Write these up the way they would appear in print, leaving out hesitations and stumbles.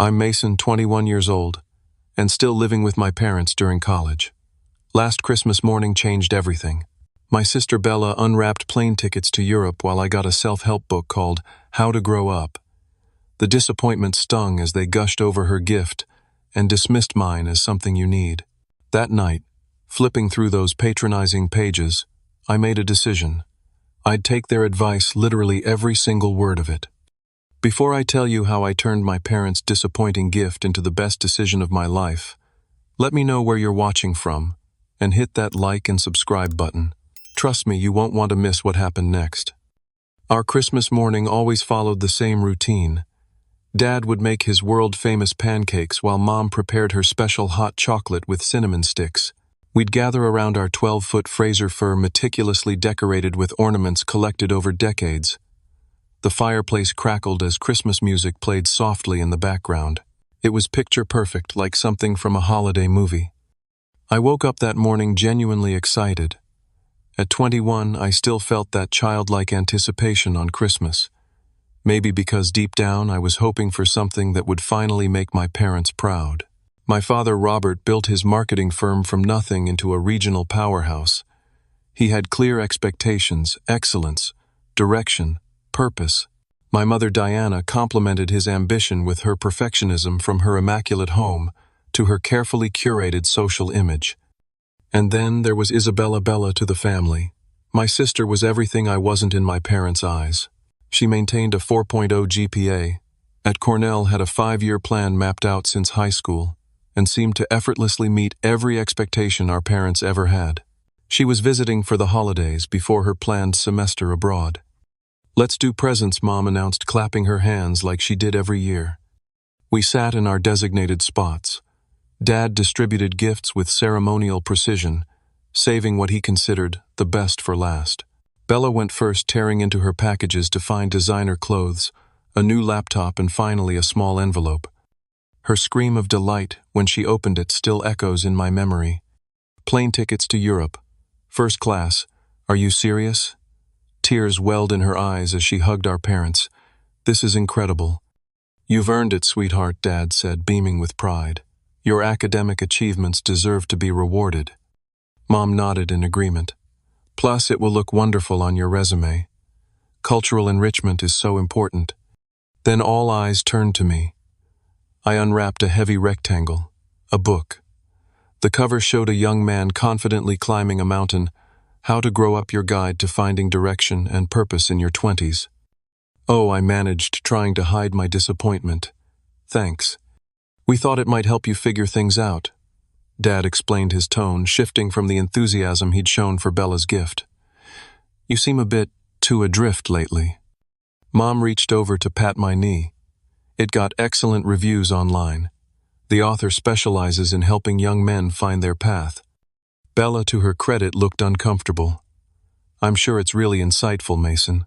I'm Mason, 21 years old, and still living with my parents during college. Last Christmas morning changed everything. My sister Bella unwrapped plane tickets to Europe while I got a self-help book called How to Grow Up. The disappointment stung as they gushed over her gift and dismissed mine as something you need. That night, flipping through those patronizing pages, I made a decision. I'd take their advice, literally every single word of it. Before I tell you how I turned my parents' disappointing gift into the best decision of my life, let me know where you're watching from, and hit that like and subscribe button. Trust me, you won't want to miss what happened next. Our Christmas morning always followed the same routine. Dad would make his world-famous pancakes while Mom prepared her special hot chocolate with cinnamon sticks. We'd gather around our 12-foot Fraser fir meticulously decorated with ornaments collected over decades. The fireplace crackled as Christmas music played softly in the background. It was picture perfect, like something from a holiday movie. I woke up that morning genuinely excited. At 21, I still felt that childlike anticipation on Christmas. Maybe because deep down I was hoping for something that would finally make my parents proud. My father Robert built his marketing firm from nothing into a regional powerhouse. He had clear expectations, excellence, direction, purpose. My mother Diana complemented his ambition with her perfectionism, from her immaculate home to her carefully curated social image. And then there was Isabella Bella to the family. My sister was everything I wasn't in my parents' eyes. She maintained a 4.0 GPA, at Cornell had a 5-year plan mapped out since high school, and seemed to effortlessly meet every expectation our parents ever had. She was visiting for the holidays before her planned semester abroad. "Let's do presents," Mom announced, clapping her hands like she did every year. We sat in our designated spots. Dad distributed gifts with ceremonial precision, saving what he considered the best for last. Bella went first, tearing into her packages to find designer clothes, a new laptop, and finally a small envelope. Her scream of delight when she opened it still echoes in my memory. "Plane tickets to Europe. First class. Are you serious?" Tears welled in her eyes as she hugged our parents. "This is incredible." "You've earned it, sweetheart," Dad said, beaming with pride. "Your academic achievements deserve to be rewarded." Mom nodded in agreement. "Plus, it will look wonderful on your resume. Cultural enrichment is so important." Then all eyes turned to me. I unwrapped a heavy rectangle, a book. The cover showed a young man confidently climbing a mountain, How to Grow Up, Your Guide to Finding Direction and Purpose in Your 20s. "Oh," I managed, trying to hide my disappointment. "Thanks. We thought it might help you figure things out." Dad explained, his tone shifting from the enthusiasm he'd shown for Bella's gift. "You seem a bit too adrift lately." Mom reached over to pat my knee. It got excellent reviews online. The author specializes in helping young men find their path. Bella, to her credit, looked uncomfortable. "I'm sure it's really insightful, Mason."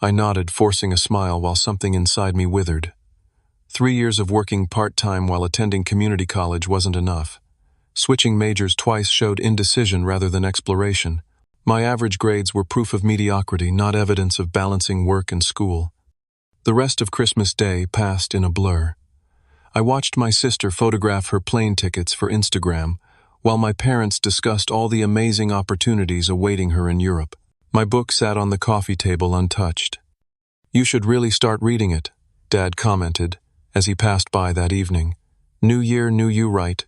I nodded, forcing a smile while something inside me withered. 3 years of working part-time while attending community college wasn't enough. Switching majors twice showed indecision rather than exploration. My average grades were proof of mediocrity, not evidence of balancing work and school. The rest of Christmas Day passed in a blur. I watched my sister photograph her plane tickets for Instagram, while my parents discussed all the amazing opportunities awaiting her in Europe. My book sat on the coffee table untouched. "You should really start reading it," Dad commented as he passed by that evening. "New year, new you, right?"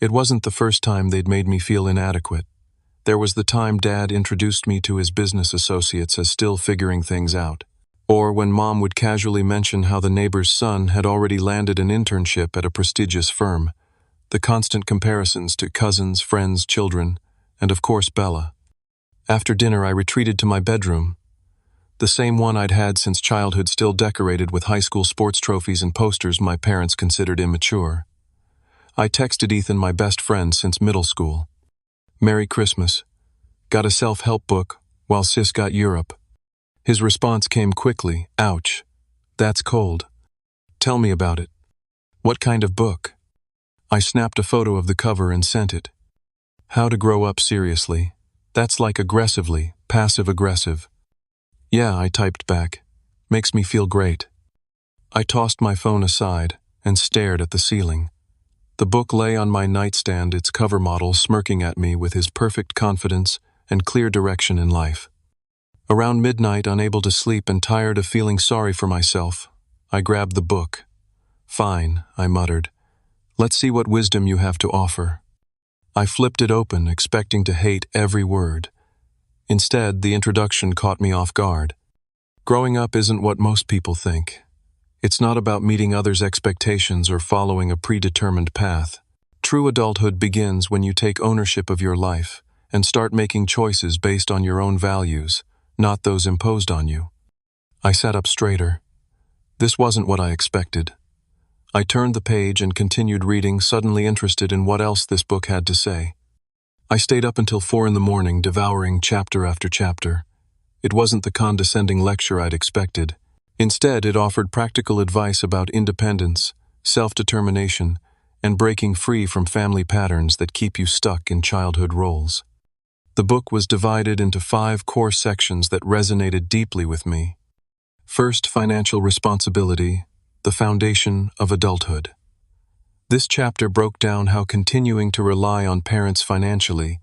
It wasn't the first time they'd made me feel inadequate. There was the time Dad introduced me to his business associates as still figuring things out. Or when Mom would casually mention how the neighbor's son had already landed an internship at a prestigious firm. The constant comparisons to cousins, friends, children, and of course Bella. After dinner, I retreated to my bedroom. The same one I'd had since childhood, still decorated with high school sports trophies and posters my parents considered immature. I texted Ethan, my best friend since middle school. "Merry Christmas. Got a self-help book, while sis got Europe." His response came quickly. "Ouch. That's cold. Tell me about it. What kind of book?" I snapped a photo of the cover and sent it. "How to Grow Up, seriously. That's like aggressively, passive-aggressive." "Yeah," I typed back. "Makes me feel great." I tossed my phone aside. and stared at the ceiling. The book lay on my nightstand, its cover model smirking at me with his perfect confidence and clear direction in life. Around midnight, unable to sleep and tired of feeling sorry for myself, I grabbed the book. "Fine," I muttered. "Let's see what wisdom you have to offer." I flipped it open, expecting to hate every word. Instead, the introduction caught me off guard. Growing up isn't what most people think. It's not about meeting others' expectations or following a predetermined path. True adulthood begins when you take ownership of your life and start making choices based on your own values, not those imposed on you. I sat up straighter. This wasn't what I expected. I turned the page and continued reading, suddenly interested in what else this book had to say. I stayed up until 4 in the morning, devouring chapter after chapter. It wasn't the condescending lecture I'd expected. Instead, it offered practical advice about independence, self-determination, and breaking free from family patterns that keep you stuck in childhood roles. The book was divided into 5 core sections that resonated deeply with me. First, financial responsibility, the foundation of adulthood. This chapter broke down how continuing to rely on parents financially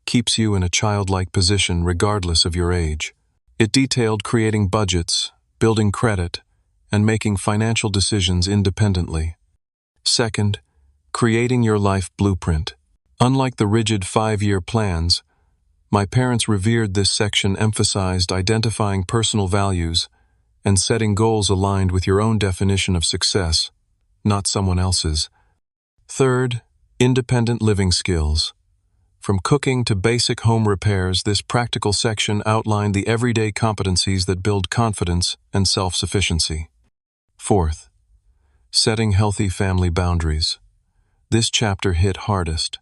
keeps you in a childlike position regardless of your age. It detailed creating budgets, building credit, and making financial decisions independently. Second, creating your life blueprint. Unlike the rigid 5-year plans, my parents revered this section emphasized identifying personal values and setting goals aligned with your own definition of success, not someone else's. Third, independent living skills. From cooking to basic home repairs, this practical section outlined the everyday competencies that build confidence and self-sufficiency. Fourth, setting healthy family boundaries. This chapter hit hardest.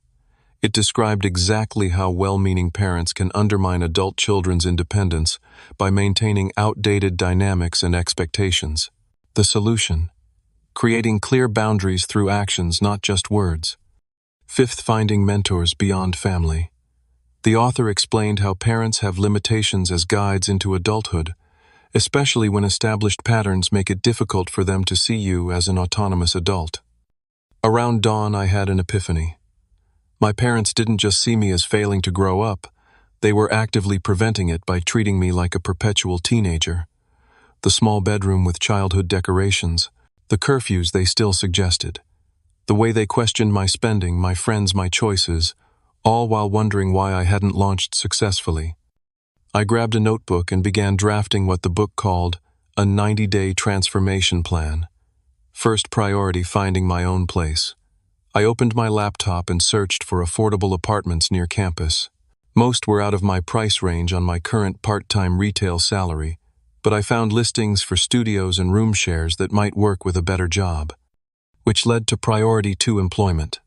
It described exactly how well-meaning parents can undermine adult children's independence by maintaining outdated dynamics and expectations. The solution: creating clear boundaries through actions, not just words. Fifth, finding mentors beyond family. The author explained how parents have limitations as guides into adulthood, especially when established patterns make it difficult for them to see you as an autonomous adult. Around dawn, I had an epiphany. My parents didn't just see me as failing to grow up, they were actively preventing it by treating me like a perpetual teenager. The small bedroom with childhood decorations, the curfews they still suggested, the way they questioned my spending, my friends, my choices, all while wondering why I hadn't launched successfully. I grabbed a notebook and began drafting what the book called a 90-day transformation plan. First priority, finding my own place. I opened my laptop and searched for affordable apartments near campus. Most were out of my price range on my current part-time retail salary, but I found listings for studios and room shares that might work with a better job, which led to priority 2, employment.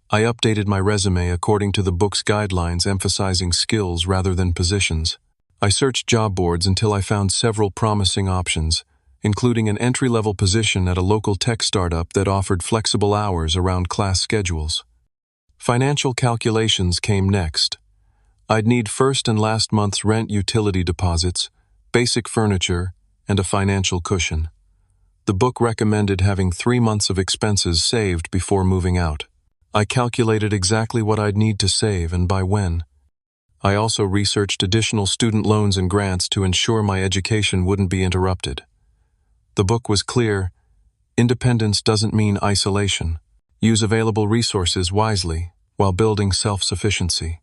I updated my resume according to the book's guidelines, emphasizing skills rather than positions. I searched job boards until I found several promising options, including an entry-level position at a local tech startup that offered flexible hours around class schedules. Financial calculations came next. I'd need first and last month's rent, utility deposits, basic furniture, and a financial cushion. The book recommended having 3 months of expenses saved before moving out. I calculated exactly what I'd need to save and by when. I also researched additional student loans and grants to ensure my education wouldn't be interrupted. The book was clear: independence doesn't mean isolation. Use available resources wisely while building self-sufficiency.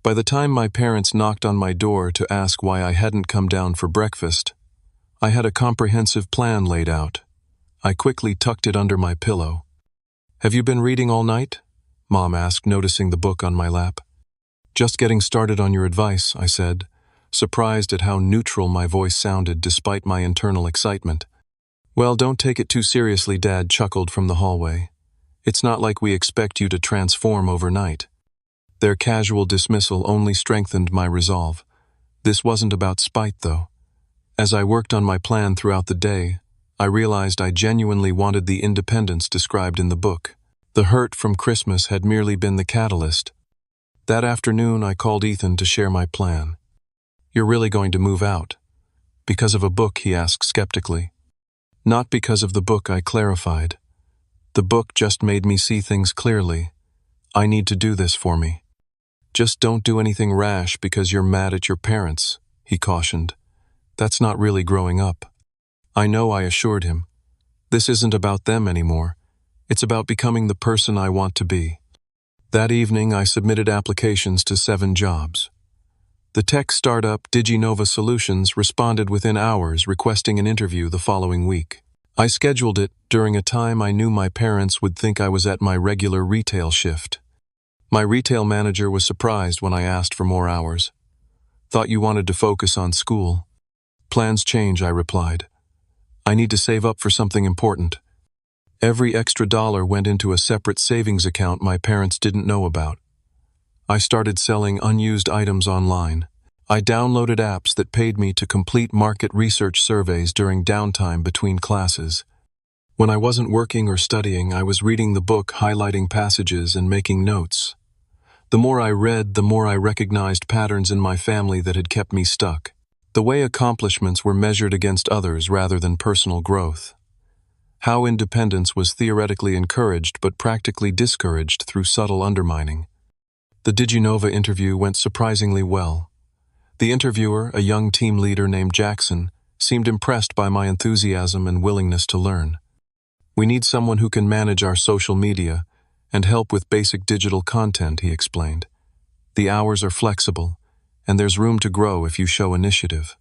By the time my parents knocked on my door to ask why I hadn't come down for breakfast, I had a comprehensive plan laid out. I quickly tucked it under my pillow. "Have you been reading all night?" Mom asked, noticing the book on my lap. "Just getting started on your advice," I said, surprised at how neutral my voice sounded despite my internal excitement. "Well, don't take it too seriously," Dad chuckled from the hallway. "It's not like we expect you to transform overnight." Their casual dismissal only strengthened my resolve. This wasn't about spite, though. As I worked on my plan throughout the day, I realized I genuinely wanted the independence described in the book. The hurt from Christmas had merely been the catalyst. That afternoon, I called Ethan to share my plan. "You're really going to move out?" "Because of a book?" he asked skeptically. "Not because of the book," I clarified. The book just made me see things clearly. I need to do this for me. Just don't do anything rash because you're mad at your parents, he cautioned. That's not really growing up. I know, I assured him. This isn't about them anymore. It's about becoming the person I want to be. That evening, I submitted applications to 7 jobs. The tech startup DigiNova Solutions responded within hours, requesting an interview the following week. I scheduled it during a time I knew my parents would think I was at my regular retail shift. My retail manager was surprised when I asked for more hours. Thought you wanted to focus on school. Plans change, I replied. I need to save up for something important. Every extra dollar went into a separate savings account my parents didn't know about. I started selling unused items online. I downloaded apps that paid me to complete market research surveys during downtime between classes. When I wasn't working or studying, I was reading the book, highlighting passages, and making notes. The more I read, the more I recognized patterns in my family that had kept me stuck. The way accomplishments were measured against others rather than personal growth. How independence was theoretically encouraged but practically discouraged through subtle undermining. The DigiNova interview went surprisingly well. The interviewer, a young team leader named Jackson, seemed impressed by my enthusiasm and willingness to learn. We need someone who can manage our social media and help with basic digital content, he explained. The hours are flexible, and there's room to grow if you show initiative.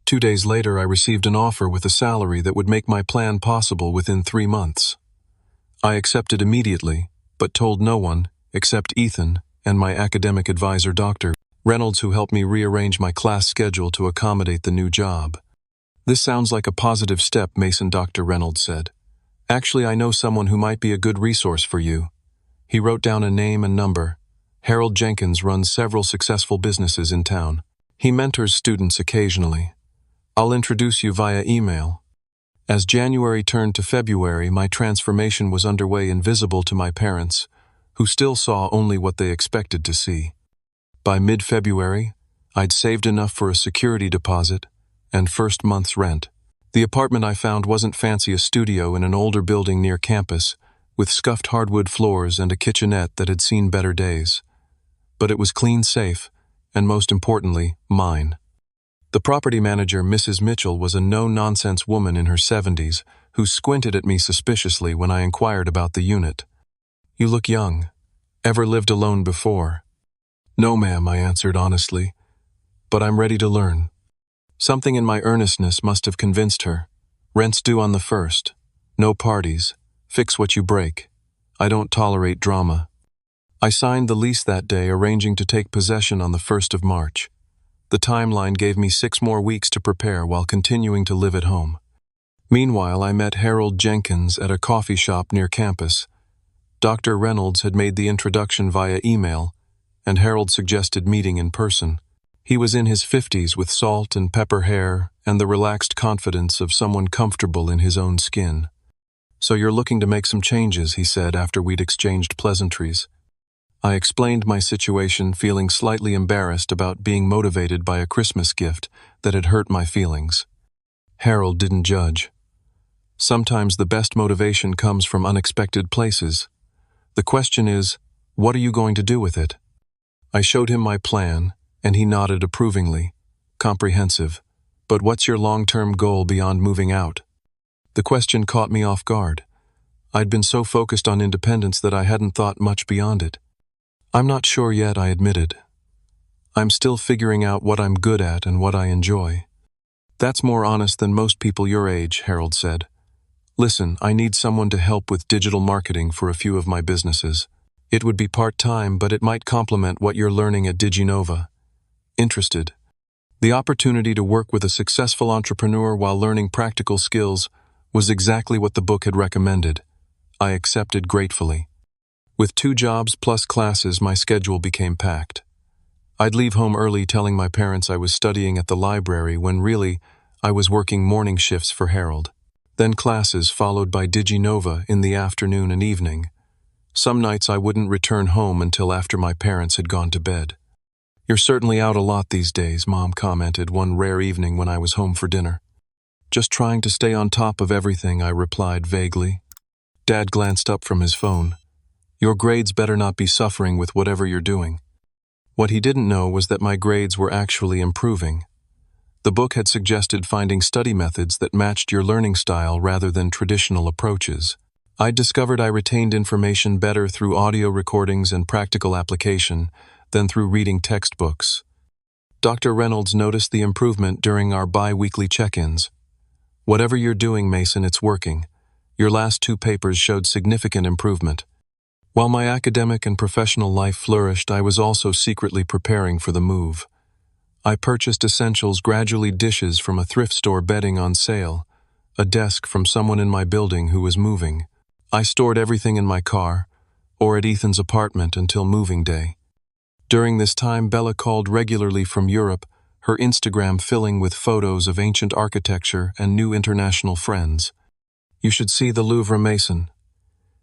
2 days later, I received an offer with a salary that would make my plan possible within 3 months. I accepted immediately, but told no one, except Ethan and my academic advisor, Dr. Reynolds, who helped me rearrange my class schedule to accommodate the new job. This sounds like a positive step, Mason, Dr. Reynolds said. Actually, I know someone who might be a good resource for you. He wrote down a name and number. Harold Jenkins runs several successful businesses in town. He mentors students occasionally. I'll introduce you via email. As January turned to February, my transformation was underway and visible to my parents, who still saw only what they expected to see. By mid-February, I'd saved enough for a security deposit and first month's rent. The apartment I found wasn't fancy, a studio in an older building near campus, with scuffed hardwood floors and a kitchenette that had seen better days. But it was clean, safe, and most importantly, mine. The property manager, Mrs. Mitchell, was a no-nonsense woman in her 70s who squinted at me suspiciously when I inquired about the unit. You look young. Ever lived alone before? No, ma'am, I answered honestly, but I'm ready to learn. Something in my earnestness must have convinced her. Rent's due on the 1st. No parties. Fix what you break. I don't tolerate drama. I signed the lease that day, arranging to take possession on the 1st of March. The timeline gave me 6 more weeks to prepare while continuing to live at home. Meanwhile, I met Harold Jenkins at a coffee shop near campus. Dr. Reynolds had made the introduction via email, and Harold suggested meeting in person. He was in his 50s with salt and pepper hair and the relaxed confidence of someone comfortable in his own skin. So you're looking to make some changes, he said after we'd exchanged pleasantries. I explained my situation, feeling slightly embarrassed about being motivated by a Christmas gift that had hurt my feelings. Harold didn't judge. Sometimes the best motivation comes from unexpected places. The question is, what are you going to do with it? I showed him my plan, and he nodded approvingly. Comprehensive. But what's your long-term goal beyond moving out? The question caught me off guard. I'd been so focused on independence that I hadn't thought much beyond it. I'm not sure yet, I admitted. I'm still figuring out what I'm good at and what I enjoy. That's more honest than most people your age, Harold said. Listen, I need someone to help with digital marketing for a few of my businesses. It would be part-time, but it might complement what you're learning at DigiNova. Interested? The opportunity to work with a successful entrepreneur while learning practical skills was exactly what the book had recommended. I accepted gratefully. With 2 jobs plus classes, my schedule became packed. I'd leave home early telling my parents I was studying at the library when really I was working morning shifts for Harold. Then classes followed by DigiNova in the afternoon and evening. Some nights I wouldn't return home until after my parents had gone to bed. You're certainly out a lot these days, Mom commented one rare evening when I was home for dinner. Just trying to stay on top of everything, I replied vaguely. Dad glanced up from his phone. Your grades better not be suffering with whatever you're doing. What he didn't know was that my grades were actually improving. The book had suggested finding study methods that matched your learning style rather than traditional approaches. I discovered I retained information better through audio recordings and practical application than through reading textbooks. Dr. Reynolds noticed the improvement during our bi-weekly check-ins. Whatever you're doing, Mason, it's working. Your last 2 papers showed significant improvement. While my academic and professional life flourished, I was also secretly preparing for the move. I purchased essentials, gradually dishes from a thrift store bedding on sale, a desk from someone in my building who was moving. I stored everything in my car, or at Ethan's apartment until moving day. During this time, Bella called regularly from Europe, her Instagram filling with photos of ancient architecture and new international friends. You should see the Louvre, Mason.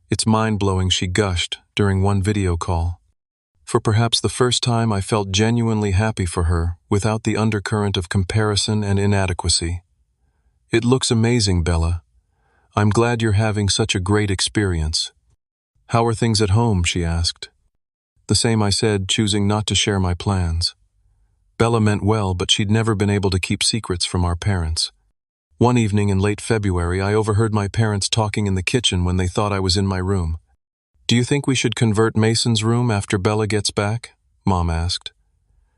It's mind-blowing, she gushed during one video call. For perhaps the first time, I felt genuinely happy for her, without the undercurrent of comparison and inadequacy. It looks amazing, Bella. I'm glad you're having such a great experience. How are things at home, she asked. The same, I said, choosing not to share my plans. Bella meant well, but she'd never been able to keep secrets from our parents. One evening in late February, I overheard my parents talking in the kitchen when they thought I was in my room. Do you think we should convert Mason's room after Bella gets back? Mom asked.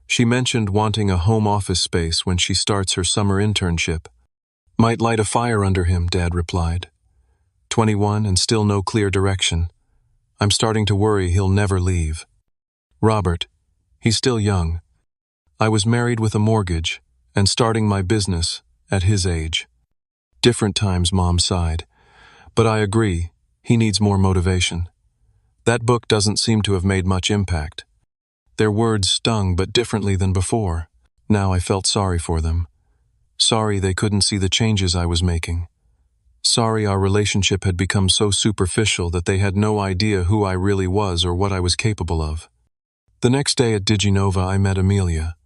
She mentioned wanting a home office space when she starts her summer internship. Might light a fire under him, Dad replied. 21 and still no clear direction. I'm starting to worry he'll never leave. Robert, he's still young. I was married with a mortgage and starting my business at his age. Different times, Mom sighed. But I agree, he needs more motivation. That book doesn't seem to have made much impact. Their words stung, but differently than before. Now I felt sorry for them. Sorry they couldn't see the changes I was making. Sorry our relationship had become so superficial that they had no idea who I really was or what I was capable of. The next day at DigiNova, I met Amelia.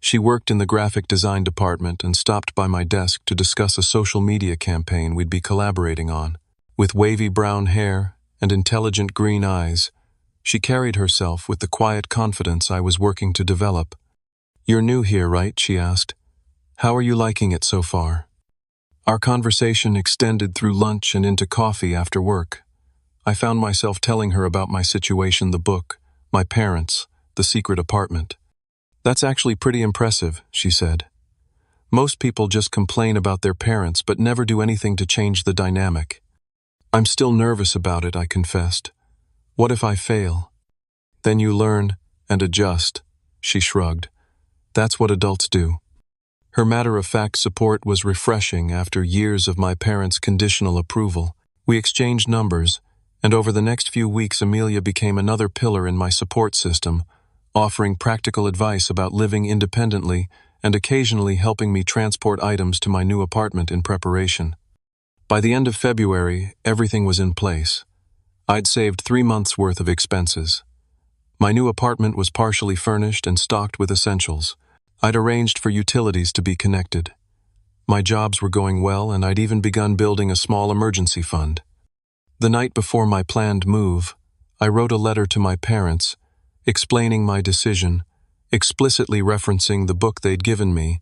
She worked in the graphic design department and stopped by my desk to discuss a social media campaign we'd be collaborating on. With wavy brown hair and intelligent green eyes, she carried herself with the quiet confidence I was working to develop. You're new here, right? She asked. How are you liking it so far? Our conversation extended through lunch and into coffee after work. I found myself telling her about my situation, the book, my parents, the secret apartment. That's actually pretty impressive, she said. Most people just complain about their parents but never do anything to change the dynamic. I'm still nervous about it, I confessed. What if I fail? Then you learn and adjust, she shrugged. That's what adults do. Her matter-of-fact support was refreshing after years of my parents' conditional approval. We exchanged numbers, and over the next few weeks Amelia became another pillar in my support system, offering practical advice about living independently and occasionally helping me transport items to my new apartment in preparation. By the end of February, everything was in place. I'd saved 3 months' worth of expenses. My new apartment was partially furnished and stocked with essentials. I'd arranged for utilities to be connected. My jobs were going well, and I'd even begun building a small emergency fund. The night before my planned move, I wrote a letter to my parents, explaining my decision, explicitly referencing the book they'd given me,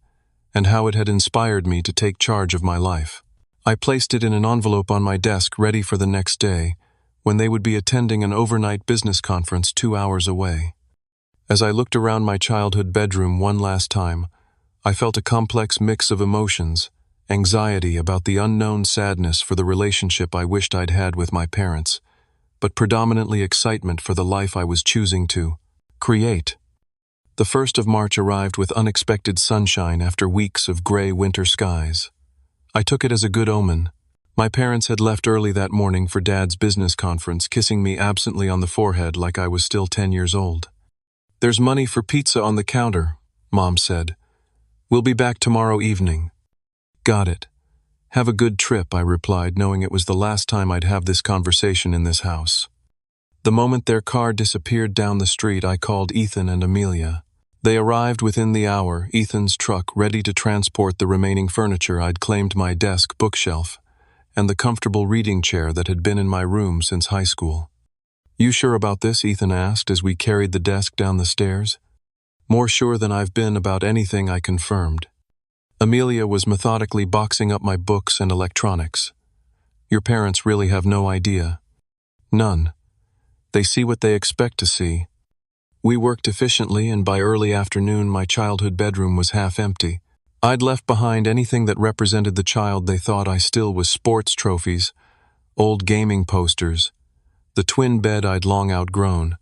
and how it had inspired me to take charge of my life. I placed it in an envelope on my desk ready for the next day, when they would be attending an overnight business conference 2 hours away. As I looked around my childhood bedroom one last time, I felt a complex mix of emotions, anxiety about the unknown, sadness for the relationship I wished I'd had with my parents, but predominantly excitement for the life I was choosing to create. The 1st of March arrived with unexpected sunshine after weeks of gray winter skies. I took it as a good omen. My parents had left early that morning for Dad's business conference, kissing me absently on the forehead like I was still 10 years old. There's money for pizza on the counter, Mom said. We'll be back tomorrow evening. Got it. Have a good trip, I replied, knowing it was the last time I'd have this conversation in this house. The moment their car disappeared down the street, I called Ethan and Amelia. They arrived within the hour, Ethan's truck ready to transport the remaining furniture I'd claimed, my desk, bookshelf, and the comfortable reading chair that had been in my room since high school. "You sure about this?" Ethan asked as we carried the desk down the stairs. "More sure than I've been about anything," I confirmed. Amelia was methodically boxing up my books and electronics. "Your parents really have no idea." "None. They see what they expect to see." We worked efficiently, and by early afternoon my childhood bedroom was half empty. I'd left behind anything that represented the child they thought I still was: sports trophies, old gaming posters, the twin bed I'd long outgrown.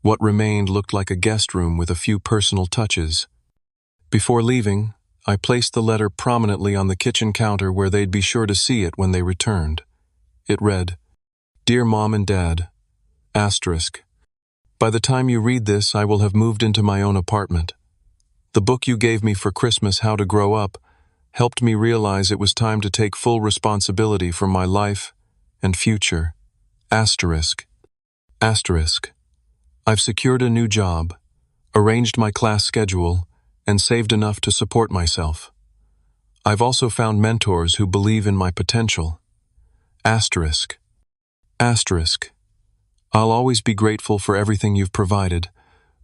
What remained looked like a guest room with a few personal touches. Before leaving, I placed the letter prominently on the kitchen counter where they'd be sure to see it when they returned. It read, "Dear Mom and Dad, *. By the time you read this, I will have moved into my own apartment. The book you gave me for Christmas, How to Grow Up, helped me realize it was time to take full responsibility for my life and future. *. I've secured a new job, arranged my class schedule, and saved enough to support myself. I've also found mentors who believe in my potential. *. I'll always be grateful for everything you've provided,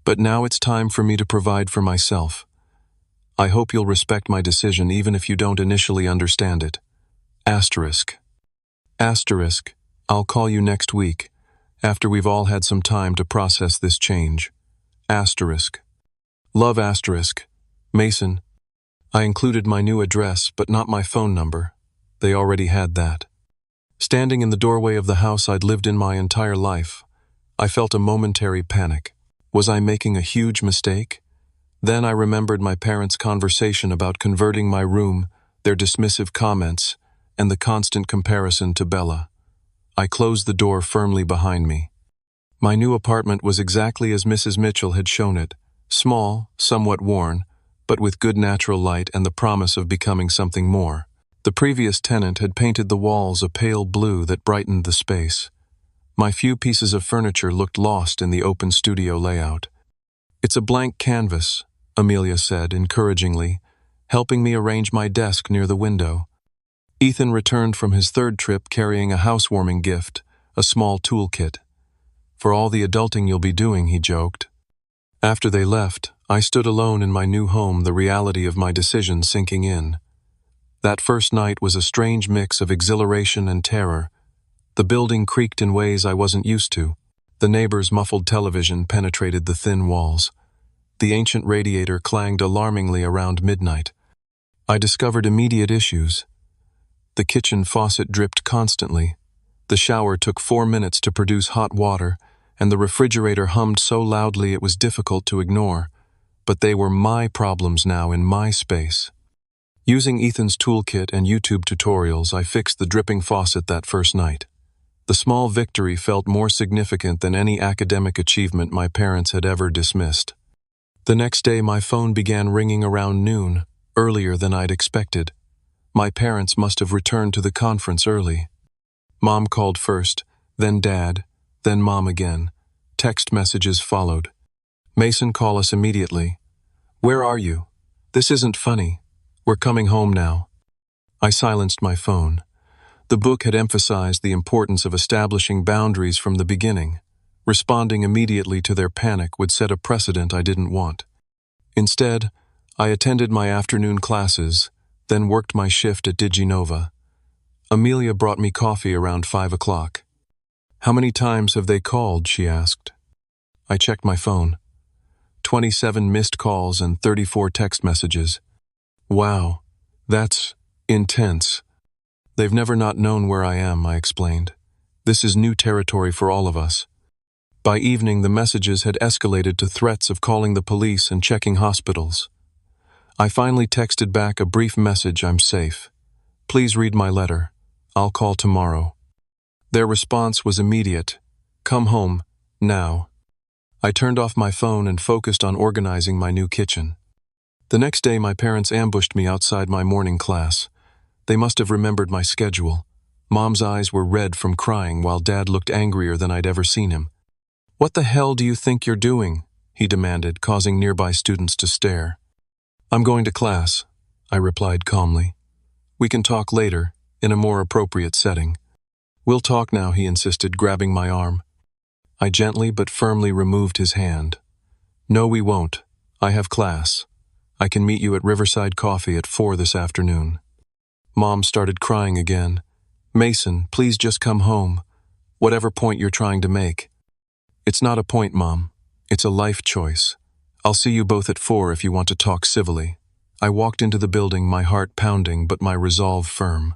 but now it's time for me to provide for myself. I hope you'll respect my decision even if you don't initially understand it. *. I'll call you next week, after we've all had some time to process this change. Love *. Mason. I included my new address, but not my phone number. They already had that. Standing in the doorway of the house I'd lived in my entire life, I felt a momentary panic. Was I making a huge mistake? Then I remembered my parents' conversation about converting my room, their dismissive comments, and the constant comparison to Bella. I closed the door firmly behind me. My new apartment was exactly as Mrs. Mitchell had shown it, small, somewhat worn, but with good natural light and the promise of becoming something more. The previous tenant had painted the walls a pale blue that brightened the space. My few pieces of furniture looked lost in the open studio layout. "It's a blank canvas," Amelia said encouragingly, helping me arrange my desk near the window. Ethan returned from his third trip carrying a housewarming gift, a small toolkit. "For all the adulting you'll be doing," he joked. After they left, I stood alone in my new home, the reality of my decision sinking in. That first night was a strange mix of exhilaration and terror. The building creaked in ways I wasn't used to. The neighbor's muffled television penetrated the thin walls. The ancient radiator clanged alarmingly around midnight. I discovered immediate issues. The kitchen faucet dripped constantly. The shower took 4 minutes to produce hot water, and the refrigerator hummed so loudly it was difficult to ignore. But they were my problems now, in my space. Using Ethan's toolkit and YouTube tutorials, I fixed the dripping faucet that first night. The small victory felt more significant than any academic achievement my parents had ever dismissed. The next day, my phone began ringing around noon, earlier than I'd expected. My parents must have returned to the conference early. Mom called first, then Dad, then Mom again. Text messages followed. "Mason, call us immediately." "Where are you? This isn't funny. We're coming home now." I silenced my phone. The book had emphasized the importance of establishing boundaries from the beginning. Responding immediately to their panic would set a precedent I didn't want. Instead, I attended my afternoon classes, then worked my shift at DigiNova. Amelia brought me coffee around 5 o'clock. "How many times have they called?" she asked. I checked my phone. 27 missed calls and 34 text messages. "Wow, that's intense." "They've never not known where I am," I explained. "This is new territory for all of us." By evening, the messages had escalated to threats of calling the police and checking hospitals. I finally texted back a brief message: "I'm safe. Please read my letter. I'll call tomorrow." Their response was immediate: "Come home, now." I turned off my phone and focused on organizing my new kitchen. The next day, my parents ambushed me outside my morning class. They must have remembered my schedule. Mom's eyes were red from crying, while Dad looked angrier than I'd ever seen him. "What the hell do you think you're doing?" he demanded, causing nearby students to stare. "I'm going to class," I replied calmly. "We can talk later, in a more appropriate setting. "We'll talk now," he insisted, grabbing my arm. I gently but firmly removed his hand. "No, we won't. I have class. I can meet you at Riverside Coffee at 4 this afternoon." Mom started crying again. "Mason, please just come home. Whatever point you're trying to make." "It's not a point, Mom. It's a life choice. I'll see you both at 4 if you want to talk civilly." I walked into the building, my heart pounding but my resolve firm.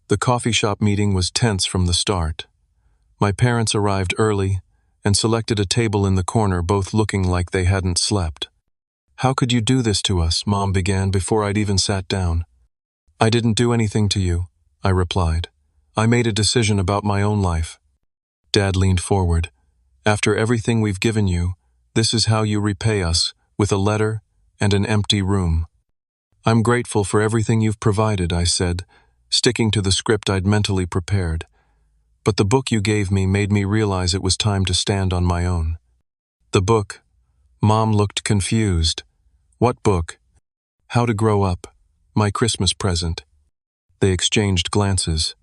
The coffee shop meeting was tense from the start. My parents arrived early and selected a table in the corner, both looking like they hadn't slept. "How could you do this to us?" Mom began before I'd even sat down. "I didn't do anything to you," I replied. "I made a decision about my own life." Dad leaned forward. "After everything we've given you, this is how you repay us, with a letter and an empty room." "I'm grateful for everything you've provided," I said, sticking to the script I'd mentally prepared. "But the book you gave me made me realize it was time to stand on my own." "The book?" Mom looked confused. "What book?" "How to Grow Up, my Christmas present." They exchanged glances.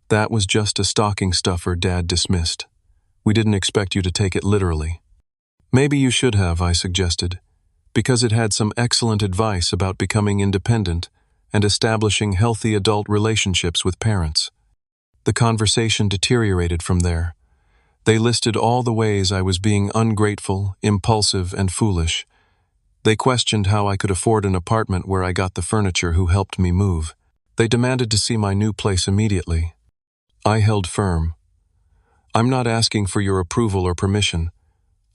"That was just a stocking stuffer," Dad dismissed. "We didn't expect you to take it literally." "Maybe you should have," I suggested, "because it had some excellent advice about becoming independent and establishing healthy adult relationships with parents." The conversation deteriorated from there. They listed all the ways I was being ungrateful, impulsive, and foolish. They questioned how I could afford an apartment where I got the furniture who helped me move. They demanded to see my new place immediately. I held firm. "I'm not asking for your approval or permission.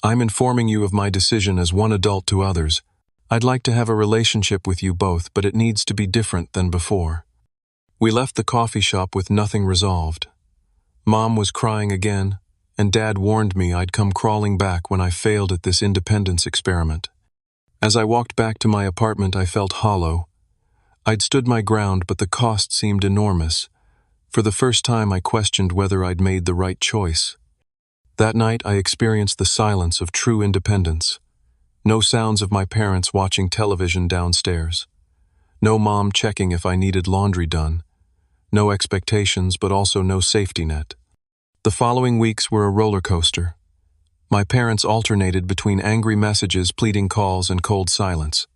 I'm informing you of my decision as one adult to others. I'd like to have a relationship with you both, but it needs to be different than before." We left the coffee shop with nothing resolved. Mom was crying again, and Dad warned me I'd come crawling back when I failed at this independence experiment. As I walked back to my apartment, I felt hollow. I'd stood my ground, but the cost seemed enormous. For the first time, I questioned whether I'd made the right choice. That night, I experienced the silence of true independence. No sounds of my parents watching television downstairs. No mom checking if I needed laundry done. No expectations, but also no safety net. The following weeks were a roller coaster. My parents alternated between angry messages, pleading calls, and cold silence.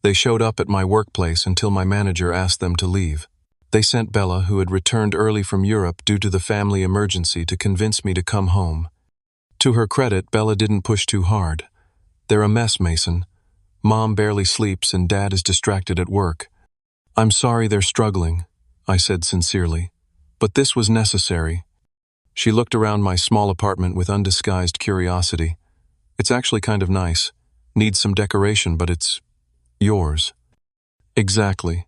They showed up at my workplace until my manager asked them to leave. They sent Bella, who had returned early from Europe due to the family emergency, to convince me to come home. To her credit, Bella didn't push too hard. "They're a mess, Mason. Mom barely sleeps and Dad is distracted at work. I'm sorry they're struggling," I said sincerely. "But this was necessary." She looked around my small apartment with undisguised curiosity. "It's actually kind of nice. Needs some decoration, but it's yours." Exactly.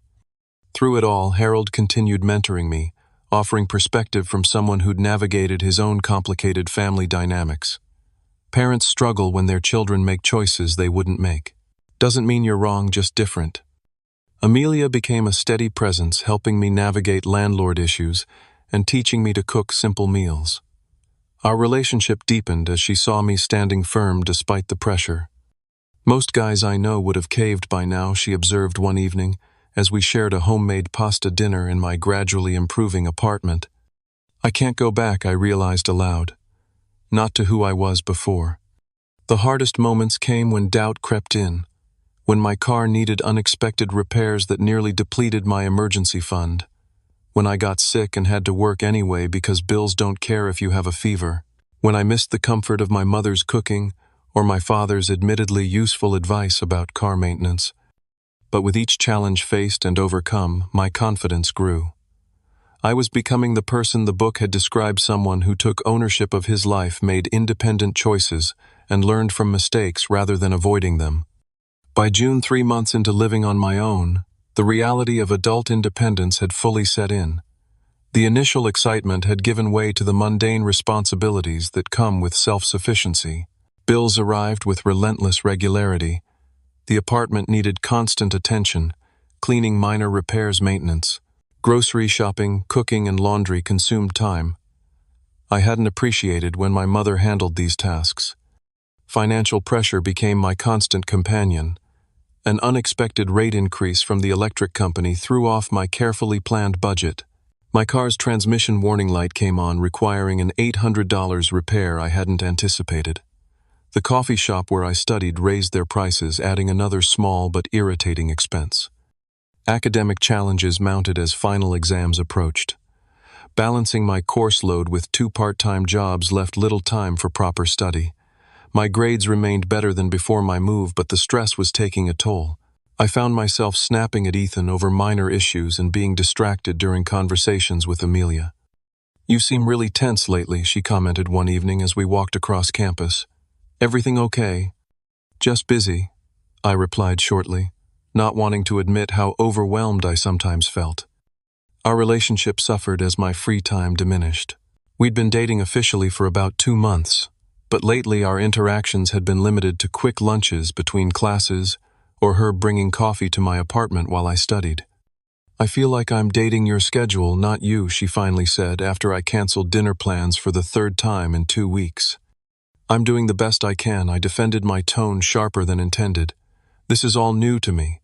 Through it all, Harold continued mentoring me, offering perspective from someone who'd navigated his own complicated family dynamics. Parents struggle when their children make choices they wouldn't make. Doesn't mean you're wrong, just different. Amelia became a steady presence, helping me navigate landlord issues and teaching me to cook simple meals. Our relationship deepened as she saw me standing firm despite the pressure. "Most guys I know would have caved by now," she observed one evening, as we shared a homemade pasta dinner in my gradually improving apartment. "I can't go back," I realized aloud. Not to who I was before. The hardest moments came when doubt crept in, when my car needed unexpected repairs that nearly depleted my emergency fund, when I got sick and had to work anyway because bills don't care if you have a fever, when I missed the comfort of my mother's cooking or my father's admittedly useful advice about car maintenance. But with each challenge faced and overcome, my confidence grew. I was becoming the person the book had described, someone who took ownership of his life, made independent choices, and learned from mistakes rather than avoiding them. By June, 3 months into living on my own, the reality of adult independence had fully set in. The initial excitement had given way to the mundane responsibilities that come with self-sufficiency. Bills arrived with relentless regularity. The apartment needed constant attention, cleaning, minor repairs, maintenance. Grocery shopping, cooking, and laundry consumed time. I hadn't appreciated when my mother handled these tasks. Financial pressure became my constant companion. An unexpected rate increase from the electric company threw off my carefully planned budget. My car's transmission warning light came on, requiring an $800 repair I hadn't anticipated. The coffee shop where I studied raised their prices, adding another small but irritating expense. Academic challenges mounted as final exams approached. Balancing my course load with 2 part-time jobs left little time for proper study. My grades remained better than before my move, but the stress was taking a toll. I found myself snapping at Ethan over minor issues and being distracted during conversations with Amelia. "You seem really tense lately," she commented one evening as we walked across campus. "Everything okay?" "Just busy," I replied shortly, not wanting to admit how overwhelmed I sometimes felt. Our relationship suffered as my free time diminished. We'd been dating officially for about 2 months, but lately our interactions had been limited to quick lunches between classes or her bringing coffee to my apartment while I studied. "I feel like I'm dating your schedule, not you," she finally said after I canceled dinner plans for the 3rd time in 2 weeks. "I'm doing the best I can," I defended, my tone sharper than intended. "This is all new to me."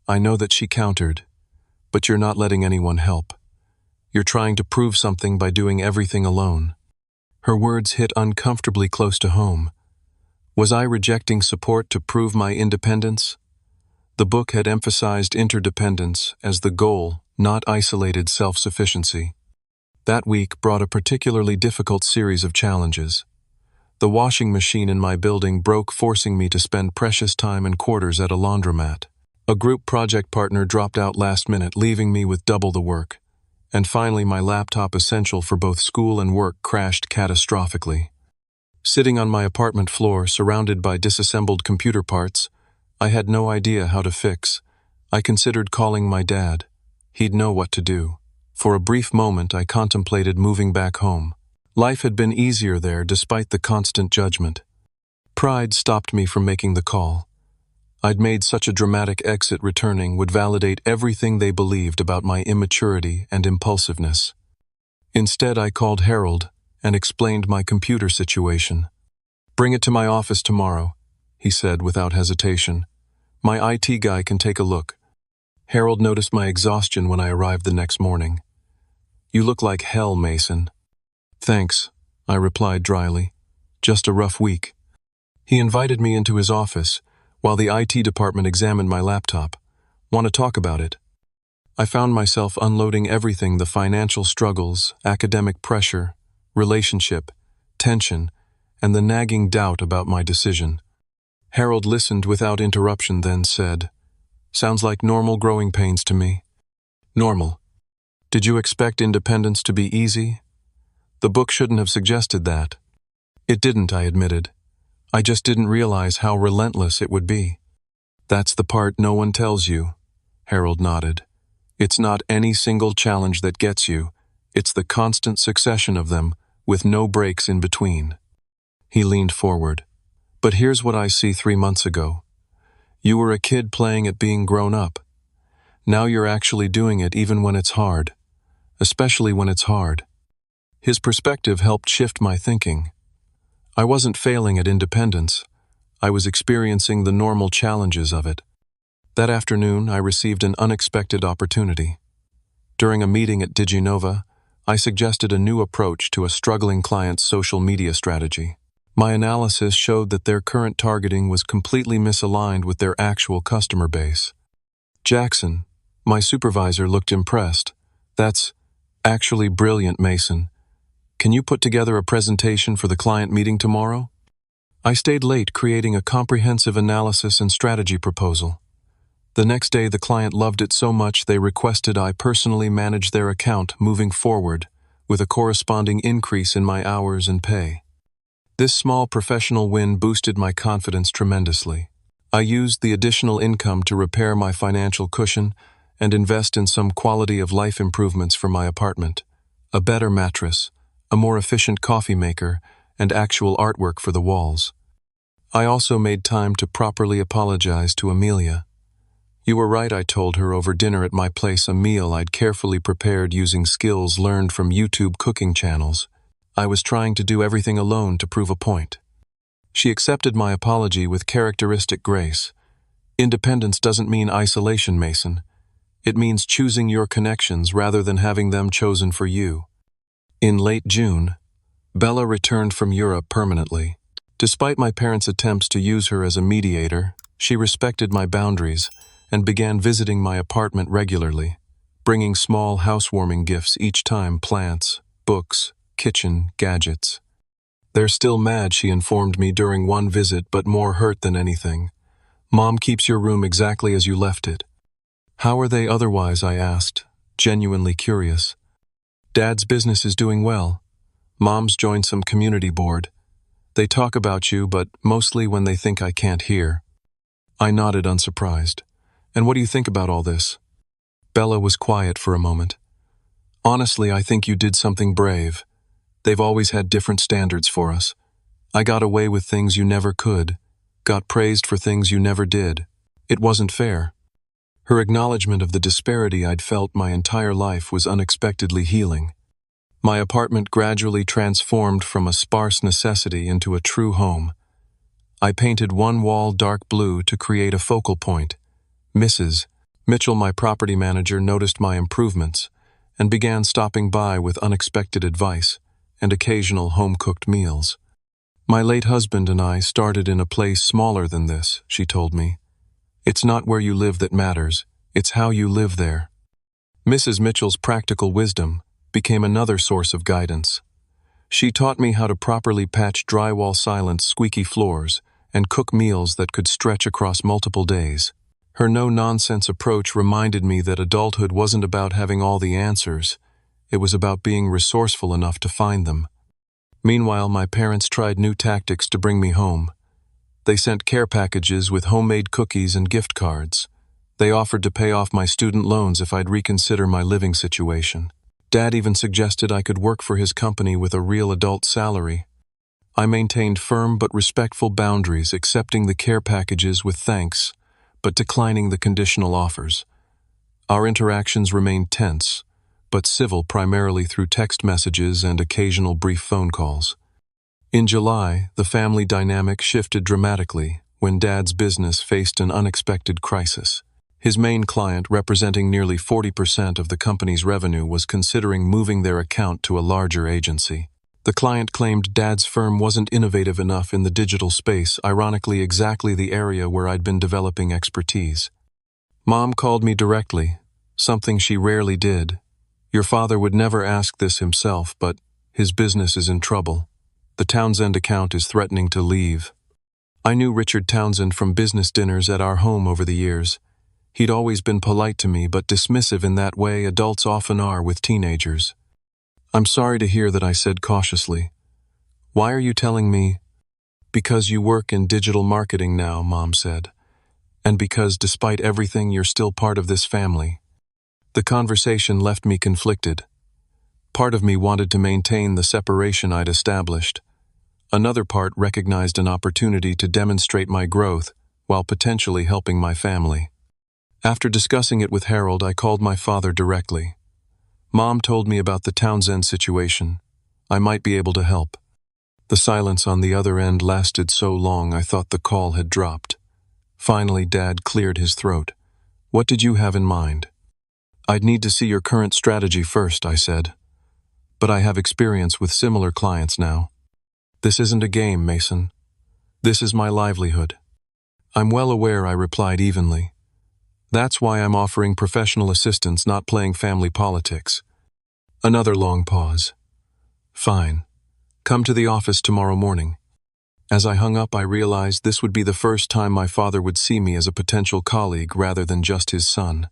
I know that, she countered, "but you're not letting anyone help. You're trying to prove something by doing everything alone." Her words hit uncomfortably close to home. Was I rejecting support to prove my independence? The book had emphasized interdependence as the goal, not isolated self-sufficiency. That week brought a particularly difficult series of challenges. The washing machine in my building broke, forcing me to spend precious time and quarters at a laundromat. A group project partner dropped out last minute, leaving me with double the work. And finally, my laptop, essential for both school and work, crashed catastrophically. Sitting on my apartment floor, surrounded by disassembled computer parts, I had no idea how to fix. I considered calling my dad. He'd know what to do. For a brief moment, I contemplated moving back home. Life had been easier there despite the constant judgment. Pride stopped me from making the call. I'd made such a dramatic exit, returning would validate everything they believed about my immaturity and impulsiveness. Instead, I called Harold and explained my computer situation. "Bring it to my office tomorrow," he said without hesitation. "My IT guy can take a look." Harold noticed my exhaustion when I arrived the next morning. "You look like hell, Mason." "Thanks," I replied dryly. "Just a rough week." He invited me into his office, while the IT department examined my laptop. "Want to talk about it?" I found myself unloading everything: the financial struggles, academic pressure, relationship, tension, and the nagging doubt about my decision. Harold listened without interruption, then said, "Sounds like normal growing pains to me." "Normal? Did you expect independence to be easy?" "The book shouldn't have suggested that." "It didn't," I admitted. "I just didn't realize how relentless it would be." "That's the part no one tells you," Harold nodded. "It's not any single challenge that gets you. It's the constant succession of them, with no breaks in between." He leaned forward. "But here's what I see 3 months ago. You were a kid playing at being grown up. Now you're actually doing it, even when it's hard. Especially when it's hard." His perspective helped shift my thinking. I wasn't failing at independence. I was experiencing the normal challenges of it. That afternoon, I received an unexpected opportunity. During a meeting at DigiNova, I suggested a new approach to a struggling client's social media strategy. My analysis showed that their current targeting was completely misaligned with their actual customer base. Jackson, my supervisor, looked impressed. "That's actually brilliant, Mason. Can you put together a presentation for the client meeting tomorrow?" I stayed late, creating a comprehensive analysis and strategy proposal. The next day, the client loved it so much they requested I personally manage their account moving forward, with a corresponding increase in my hours and pay. This small professional win boosted my confidence tremendously. I used the additional income to repair my financial cushion and invest in some quality of life improvements for my apartment: a better mattress, a more efficient coffee maker, and actual artwork for the walls. I also made time to properly apologize to Amelia. "You were right," I told her over dinner at my place, a meal I'd carefully prepared using skills learned from YouTube cooking channels. I was trying to do everything alone to prove a point. She accepted my apology with characteristic grace. "Independence doesn't mean isolation, Mason. It means choosing your connections rather than having them chosen for you. In late June, Bella returned from Europe permanently. Despite my parents' attempts to use her as a mediator, she respected my boundaries and began visiting my apartment regularly, bringing small housewarming gifts each time: plants, books, kitchen gadgets. "They're still mad," she informed me during one visit, "but more hurt than anything. Mom keeps your room exactly as you left it." "How are they otherwise?" I asked, genuinely curious. "Dad's business is doing well. Mom's joined some community board. They talk about you, but mostly when they think I can't hear." I nodded, unsurprised. "And what do you think about all this?" Bella was quiet for a moment. "Honestly, I think you did something brave. They've always had different standards for us. I got away with things you never could, got praised for things you never did. It wasn't fair." Her acknowledgement of the disparity I'd felt my entire life was unexpectedly healing. My apartment gradually transformed from a sparse necessity into a true home. I painted one wall dark blue to create a focal point. Mrs. Mitchell, my property manager, noticed my improvements and began stopping by with unexpected advice and occasional home-cooked meals. "My late husband and I started in a place smaller than this," she told me. "It's not where you live that matters, it's how you live there." Mrs. Mitchell's practical wisdom became another source of guidance. She taught me how to properly patch drywall-silent, squeaky floors and cook meals that could stretch across multiple days. Her no-nonsense approach reminded me that adulthood wasn't about having all the answers, it was about being resourceful enough to find them. Meanwhile, my parents tried new tactics to bring me home. They sent care packages with homemade cookies and gift cards. They offered to pay off my student loans if I'd reconsider my living situation. Dad even suggested I could work for his company with a real adult salary. I maintained firm but respectful boundaries, accepting the care packages with thanks, but declining the conditional offers. Our interactions remained tense, but civil, primarily through text messages and occasional brief phone calls. In July, the family dynamic shifted dramatically when Dad's business faced an unexpected crisis. His main client, representing nearly 40% of the company's revenue, was considering moving their account to a larger agency. The client claimed Dad's firm wasn't innovative enough in the digital space, ironically exactly the area where I'd been developing expertise. Mom called me directly, something she rarely did. "Your father would never ask this himself, but his business is in trouble. The Townsend account is threatening to leave." I knew Richard Townsend from business dinners at our home over the years. He'd always been polite to me, but dismissive in that way adults often are with teenagers. "I'm sorry to hear that," I said cautiously. "Why are you telling me?" "Because you work in digital marketing now," Mom said. "And because, despite everything, you're still part of this family." The conversation left me conflicted. Part of me wanted to maintain the separation I'd established. Another part recognized an opportunity to demonstrate my growth while potentially helping my family. After discussing it with Harold, I called my father directly. Mom told me about the Townsend situation. I might be able to help. The silence on the other end lasted so long I thought the call had dropped. Finally, Dad cleared his throat. "What did you have in mind?" "I'd need to see your current strategy first," I said. "But I have experience with similar clients now." "This isn't a game, Mason. This is my livelihood." "I'm well aware," I replied evenly. "That's why I'm offering professional assistance, not playing family politics." Another long pause. "Fine. Come to the office tomorrow morning." As I hung up, I realized this would be the first time my father would see me as a potential colleague rather than just his son.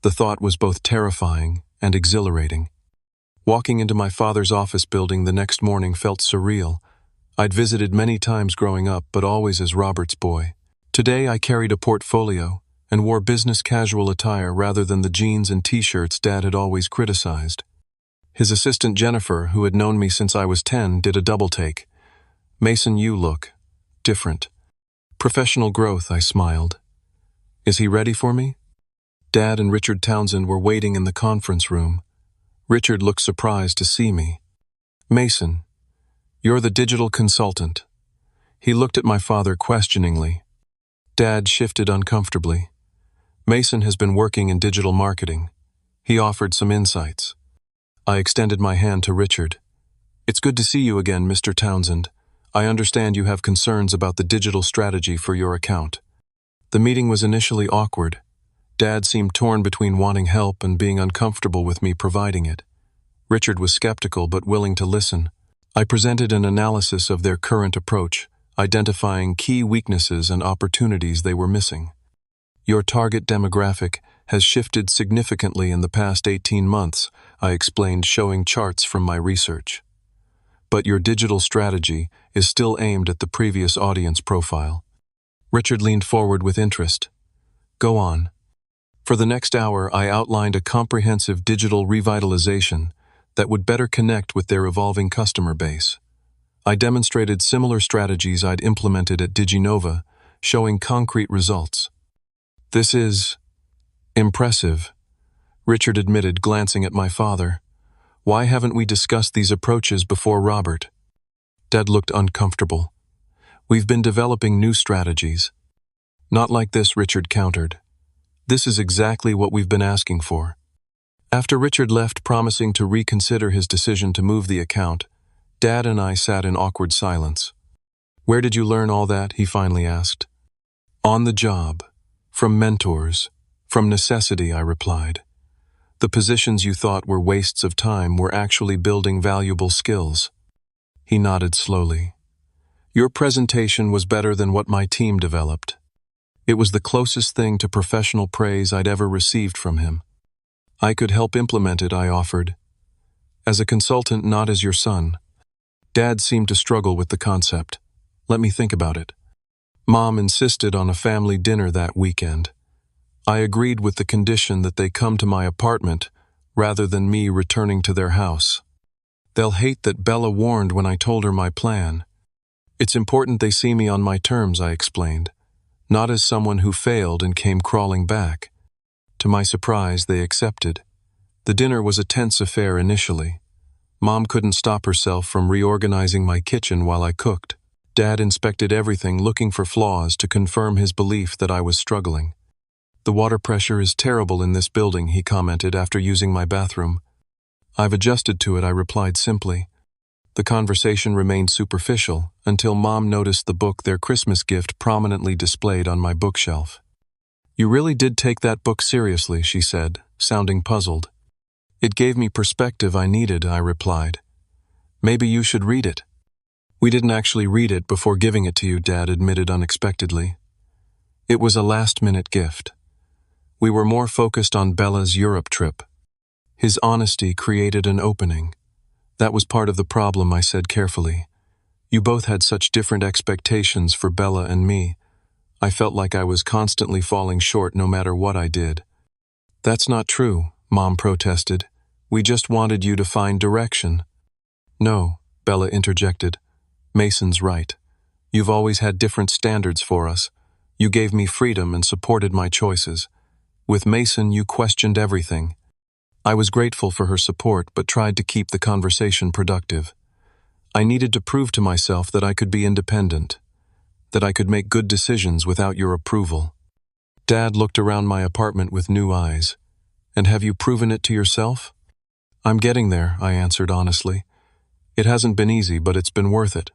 The thought was both terrifying and exhilarating. Walking into my father's office building the next morning felt surreal. I'd visited many times growing up, but always as Robert's boy. Today I carried a portfolio and wore business casual attire rather than the jeans and t-shirts Dad had always criticized. His assistant Jennifer, who had known me since I was 10, did a double take. "Mason, you look different." "Professional growth," I smiled. "Is he ready for me?" Dad and Richard Townsend were waiting in the conference room. Richard looked surprised to see me. "Mason, you're the digital consultant." He looked at my father questioningly. Dad shifted uncomfortably. Mason has been working in digital marketing. He offered some insights. I extended my hand to Richard. It's good to see you again, Mr. Townsend. I understand you have concerns about the digital strategy for your account. The meeting was initially awkward. Dad seemed torn between wanting help and being uncomfortable with me providing it. Richard was skeptical but willing to listen. I presented an analysis of their current approach, identifying key weaknesses and opportunities they were missing. Your target demographic has shifted significantly in the past 18 months, I explained, showing charts from my research. But your digital strategy is still aimed at the previous audience profile. Richard leaned forward with interest. Go on. For the next hour, I outlined a comprehensive digital revitalization that would better connect with their evolving customer base. I demonstrated similar strategies I'd implemented at DigiNova, showing concrete results. This is impressive, Richard admitted, glancing at my father. Why haven't we discussed these approaches before, Robert? Dad looked uncomfortable. We've been developing new strategies. Not like this, Richard countered. This is exactly what we've been asking for. After Richard left, promising to reconsider his decision to move the account, Dad and I sat in awkward silence. Where did you learn all that? He finally asked. On the job. From mentors. From necessity, I replied. The positions you thought were wastes of time were actually building valuable skills. He nodded slowly. Your presentation was better than what my team developed. It was the closest thing to professional praise I'd ever received from him. I could help implement it, I offered. As a consultant, not as your son. Dad seemed to struggle with the concept. Let me think about it. Mom insisted on a family dinner that weekend. I agreed with the condition that they come to my apartment rather than me returning to their house. They'll hate that Bella warned when I told her my plan. It's important they see me on my terms, I explained, not as someone who failed and came crawling back. To my surprise, they accepted. The dinner was a tense affair initially. Mom couldn't stop herself from reorganizing my kitchen while I cooked. Dad inspected everything, looking for flaws to confirm his belief that I was struggling. The water pressure is terrible in this building, he commented after using my bathroom. I've adjusted to it, I replied simply. The conversation remained superficial until Mom noticed the book, their Christmas gift, prominently displayed on my bookshelf. You really did take that book seriously, she said, sounding puzzled. It gave me perspective I needed, I replied. Maybe you should read it. We didn't actually read it before giving it to you, Dad admitted unexpectedly. It was a last-minute gift. We were more focused on Bella's Europe trip. His honesty created an opening. That was part of the problem, I said carefully. You both had such different expectations for Bella and me. I felt like I was constantly falling short no matter what I did. That's not true, Mom protested. We just wanted you to find direction. No, Bella interjected. Mason's right. You've always had different standards for us. You gave me freedom and supported my choices. With Mason, you questioned everything. I was grateful for her support, but tried to keep the conversation productive. I needed to prove to myself that I could be independent, that I could make good decisions without your approval. Dad looked around my apartment with new eyes. And have you proven it to yourself? I'm getting there, I answered honestly. It hasn't been easy, but it's been worth it.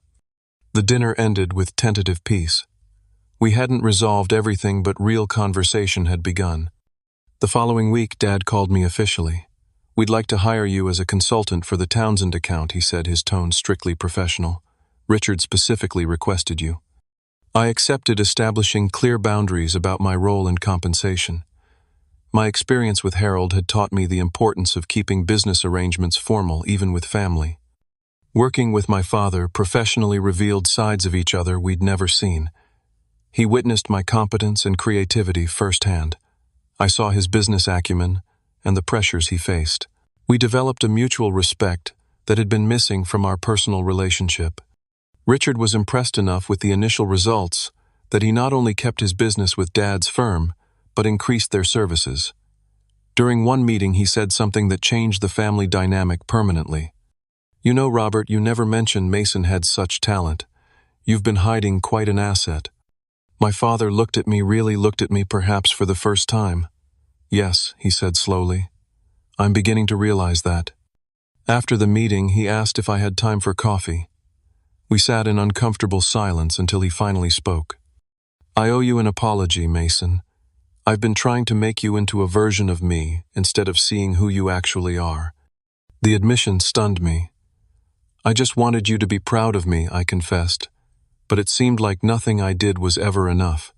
The dinner ended with tentative peace. We hadn't resolved everything, but real conversation had begun. The following week, Dad called me officially. We'd like to hire you as a consultant for the Townsend account, he said, his tone strictly professional. Richard specifically requested you. I accepted, establishing clear boundaries about my role and compensation. My experience with Harold had taught me the importance of keeping business arrangements formal, even with family. Working with my father professionally revealed sides of each other we'd never seen. He witnessed my competence and creativity firsthand. I saw his business acumen and the pressures he faced. We developed a mutual respect that had been missing from our personal relationship. Richard was impressed enough with the initial results that he not only kept his business with Dad's firm, but increased their services. During one meeting, he said something that changed the family dynamic permanently. You know, Robert, you never mentioned Mason had such talent. You've been hiding quite an asset. My father really looked at me perhaps for the first time. Yes, he said slowly. I'm beginning to realize that. After the meeting, he asked if I had time for coffee. We sat in uncomfortable silence until he finally spoke. I owe you an apology, Mason. I've been trying to make you into a version of me instead of seeing who you actually are. The admission stunned me. I just wanted you to be proud of me, I confessed, but it seemed like nothing I did was ever enough.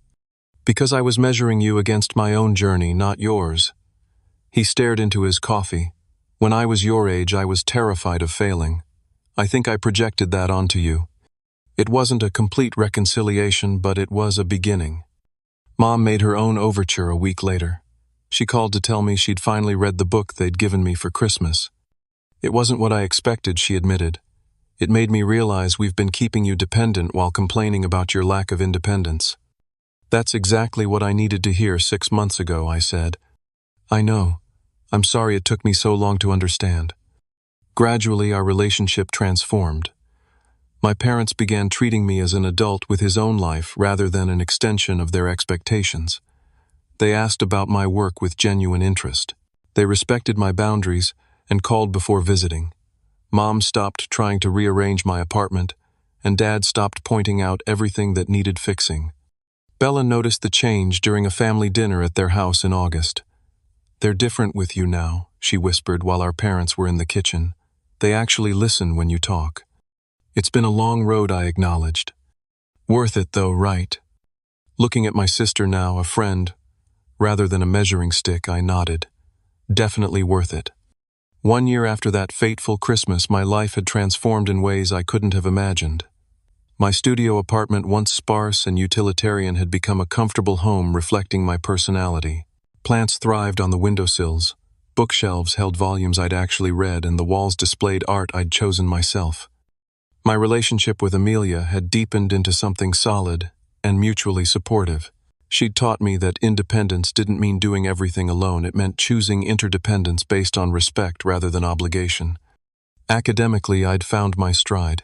Because I was measuring you against my own journey, not yours. He stared into his coffee. When I was your age, I was terrified of failing. I think I projected that onto you. It wasn't a complete reconciliation, but it was a beginning. Mom made her own overture a week later. She called to tell me she'd finally read the book they'd given me for Christmas. It wasn't what I expected, she admitted. It made me realize we've been keeping you dependent while complaining about your lack of independence. That's exactly what I needed to hear 6 months ago, I said. I know. I'm sorry it took me so long to understand. Gradually, our relationship transformed. My parents began treating me as an adult with his own life rather than an extension of their expectations. They asked about my work with genuine interest. They respected my boundaries and called before visiting. Mom stopped trying to rearrange my apartment, and Dad stopped pointing out everything that needed fixing. Bella noticed the change during a family dinner at their house in August. They're different with you now, she whispered while our parents were in the kitchen. They actually listen when you talk. It's been a long road, I acknowledged. Worth it though, right? Looking at my sister now, a friend, rather than a measuring stick, I nodded. Definitely worth it. 1 year after that fateful Christmas, my life had transformed in ways I couldn't have imagined. My studio apartment, once sparse and utilitarian, had become a comfortable home reflecting my personality. Plants thrived on the windowsills. Bookshelves held volumes I'd actually read, and the walls displayed art I'd chosen myself. My relationship with Amelia had deepened into something solid and mutually supportive. She'd taught me that independence didn't mean doing everything alone. It meant choosing interdependence based on respect rather than obligation. Academically, I'd found my stride.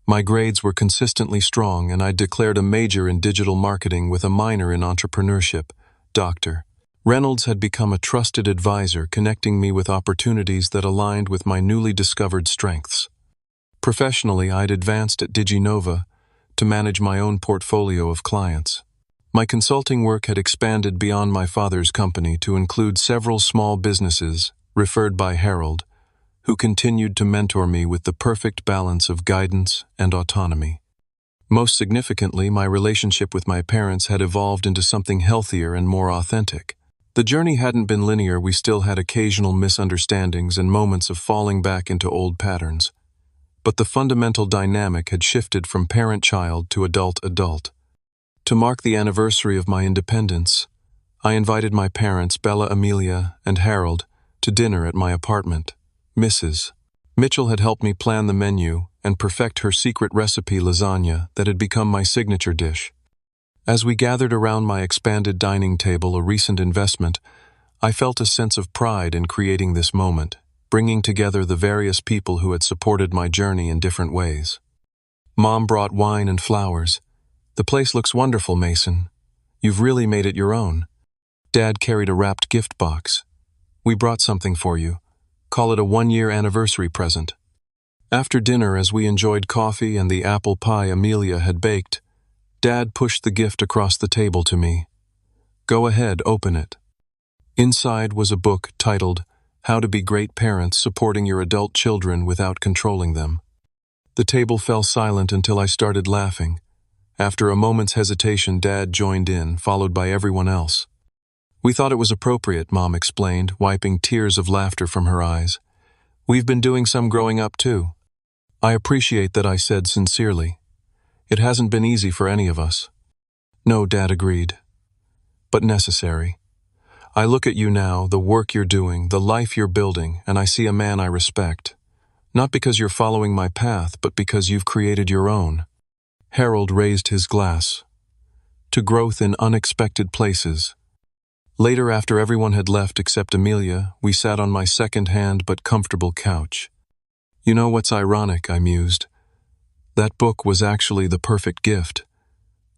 My grades were consistently strong, and I'd declared a major in digital marketing with a minor in entrepreneurship. Dr. Reynolds had become a trusted advisor, connecting me with opportunities that aligned with my newly discovered strengths. Professionally, I'd advanced at DigiNova to manage my own portfolio of clients. My consulting work had expanded beyond my father's company to include several small businesses, referred by Harold, who continued to mentor me with the perfect balance of guidance and autonomy. Most significantly, my relationship with my parents had evolved into something healthier and more authentic. The journey hadn't been linear. We still had occasional misunderstandings and moments of falling back into old patterns. But the fundamental dynamic had shifted from parent-child to adult-adult. To mark the anniversary of my independence, I invited my parents, Bella, Amelia, and Harold, to dinner at my apartment. Mrs. Mitchell had helped me plan the menu and perfect her secret recipe lasagna that had become my signature dish. As we gathered around my expanded dining table, a recent investment, I felt a sense of pride in creating this moment, bringing together the various people who had supported my journey in different ways. Mom brought wine and flowers. The place looks wonderful, Mason. You've really made it your own. Dad carried a wrapped gift box. We brought something for you. Call it a 1-year anniversary present. After dinner, as we enjoyed coffee and the apple pie Amelia had baked, Dad pushed the gift across the table to me. Go ahead, open it. Inside was a book titled How to Be Great Parents, Supporting Your Adult Children Without Controlling Them. The table fell silent until I started laughing. After a moment's hesitation, Dad joined in, followed by everyone else. We thought it was appropriate, Mom explained, wiping tears of laughter from her eyes. We've been doing some growing up too. I appreciate that, I said sincerely. It hasn't been easy for any of us. No, Dad agreed. But necessary. I look at you now, the work you're doing, the life you're building, and I see a man I respect. Not because you're following my path, but because you've created your own. Harold raised his glass. To growth in unexpected places. Later, after everyone had left except Amelia, we sat on my second-hand but comfortable couch. You know what's ironic, I mused. That book was actually the perfect gift.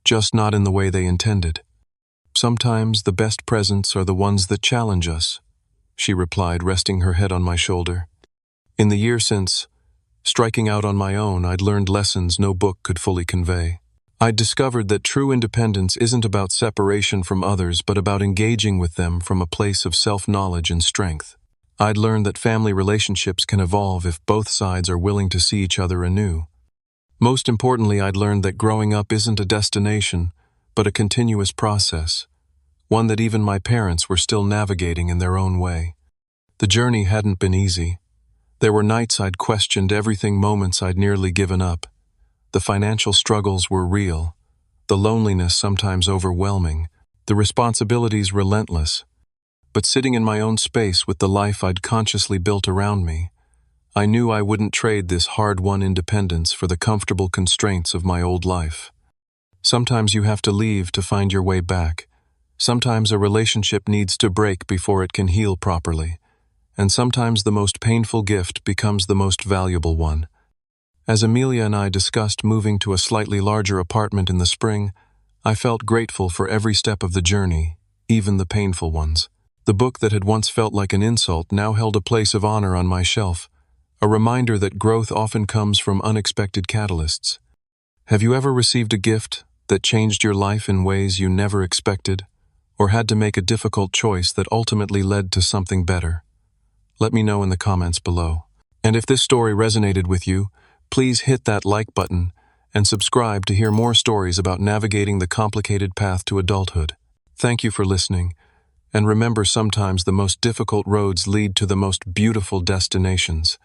just not in the way they intended. Sometimes the best presents are the ones that challenge us, she replied, resting her head on my shoulder. In the year since, striking out on my own, I'd learned lessons no book could fully convey. I'd discovered that true independence isn't about separation from others, but about engaging with them from a place of self-knowledge and strength. I'd learned that family relationships can evolve if both sides are willing to see each other anew. Most importantly, I'd learned that growing up isn't a destination, but a continuous process, one that even my parents were still navigating in their own way. The journey hadn't been easy. There were nights I'd questioned everything, moments I'd nearly given up. The financial struggles were real, the loneliness sometimes overwhelming, the responsibilities relentless. But sitting in my own space with the life I'd consciously built around me, I knew I wouldn't trade this hard-won independence for the comfortable constraints of my old life. Sometimes you have to leave to find your way back. Sometimes a relationship needs to break before it can heal properly. And sometimes the most painful gift becomes the most valuable one. As Amelia and I discussed moving to a slightly larger apartment in the spring, I felt grateful for every step of the journey, even the painful ones. The book that had once felt like an insult now held a place of honor on my shelf, a reminder that growth often comes from unexpected catalysts. Have you ever received a gift that changed your life in ways you never expected, or had to make a difficult choice that ultimately led to something better? Let me know in the comments below. And if this story resonated with you, please hit that like button and subscribe to hear more stories about navigating the complicated path to adulthood. Thank you for listening, and remember, sometimes the most difficult roads lead to the most beautiful destinations.